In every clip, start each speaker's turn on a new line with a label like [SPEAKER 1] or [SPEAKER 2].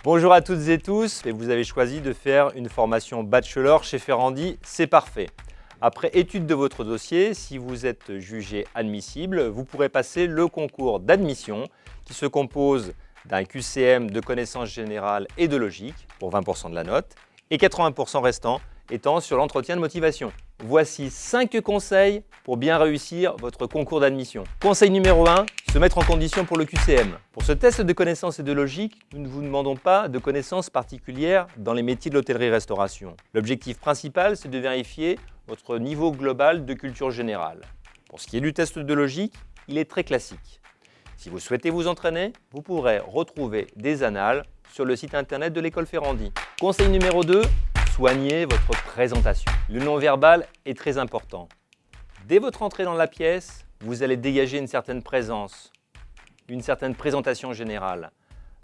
[SPEAKER 1] Bonjour à toutes et tous, et vous avez choisi de faire une formation bachelor chez Ferrandi, c'est parfait. Après étude de votre dossier, si vous êtes jugé admissible, vous pourrez passer le concours d'admission qui se compose d'un QCM de connaissances générales et de logique pour 20% de la note et 80% restant étant sur l'entretien de motivation. Voici 5 conseils pour bien réussir votre concours d'admission. Conseil numéro 1, se mettre en condition pour le QCM. Pour ce test de connaissances et de logique, nous ne vous demandons pas de connaissances particulières dans les métiers de l'hôtellerie-restauration. L'objectif principal, c'est de vérifier votre niveau global de culture générale. Pour ce qui est du test de logique, il est très classique. Si vous souhaitez vous entraîner, vous pourrez retrouver des annales sur le site internet de l'école Ferrandi. Conseil numéro 2, soignez votre présentation. Le non-verbal est très important. Dès votre entrée dans la pièce, vous allez dégager une certaine présence, une certaine présentation générale.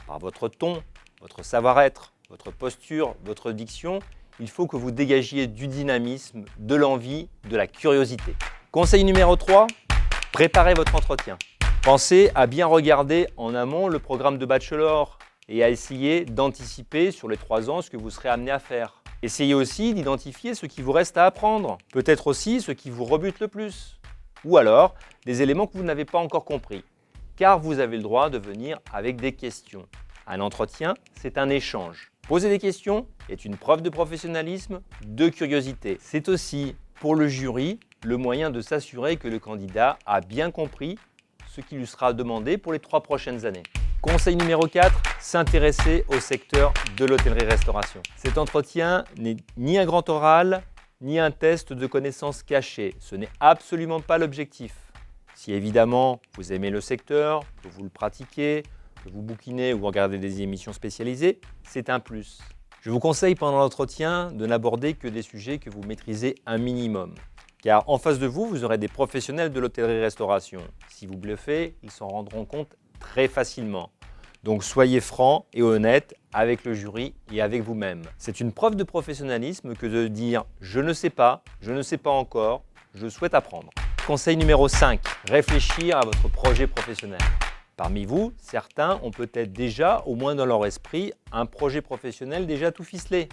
[SPEAKER 1] Par votre ton, votre savoir-être, votre posture, votre diction, il faut que vous dégagiez du dynamisme, de l'envie, de la curiosité. Conseil numéro 3, préparez votre entretien. Pensez à bien regarder en amont le programme de bachelor et à essayer d'anticiper sur les 3 ans ce que vous serez amené à faire. Essayez aussi d'identifier ce qui vous reste à apprendre, peut-être aussi ce qui vous rebute le plus, ou alors des éléments que vous n'avez pas encore compris, car vous avez le droit de venir avec des questions. Un entretien, c'est un échange. Poser des questions est une preuve de professionnalisme, de curiosité. C'est aussi, pour le jury, le moyen de s'assurer que le candidat a bien compris ce qui lui sera demandé pour les 3 prochaines années. Conseil numéro 4, s'intéresser au secteur de l'hôtellerie-restauration. Cet entretien n'est ni un grand oral, ni un test de connaissances cachées. Ce n'est absolument pas l'objectif. Si évidemment vous aimez le secteur, que vous le pratiquez, que vous bouquinez ou regardez des émissions spécialisées, c'est un plus. Je vous conseille pendant l'entretien de n'aborder que des sujets que vous maîtrisez un minimum. Car en face de vous, vous aurez des professionnels de l'hôtellerie-restauration. Si vous bluffez, ils s'en rendront compte très facilement. Donc soyez franc et honnête avec le jury et avec vous-même. C'est une preuve de professionnalisme que de dire « je ne sais pas encore, je souhaite apprendre ». Conseil numéro 5, réfléchir à votre projet professionnel. Parmi vous, certains ont peut-être déjà, au moins dans leur esprit, un projet professionnel déjà tout ficelé.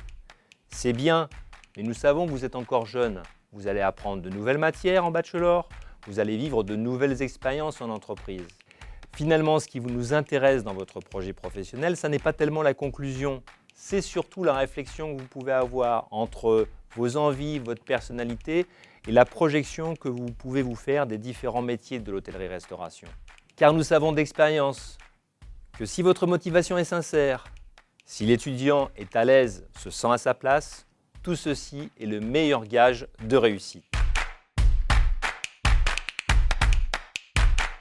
[SPEAKER 1] C'est bien, mais nous savons que vous êtes encore jeune. Vous allez apprendre de nouvelles matières en bachelor, vous allez vivre de nouvelles expériences en entreprise. Finalement, ce qui nous intéresse dans votre projet professionnel, ça n'est pas tellement la conclusion, c'est surtout la réflexion que vous pouvez avoir entre vos envies, votre personnalité et la projection que vous pouvez vous faire des différents métiers de l'hôtellerie-restauration. Car nous savons d'expérience que si votre motivation est sincère, si l'étudiant est à l'aise, se sent à sa place, tout ceci est le meilleur gage de réussite.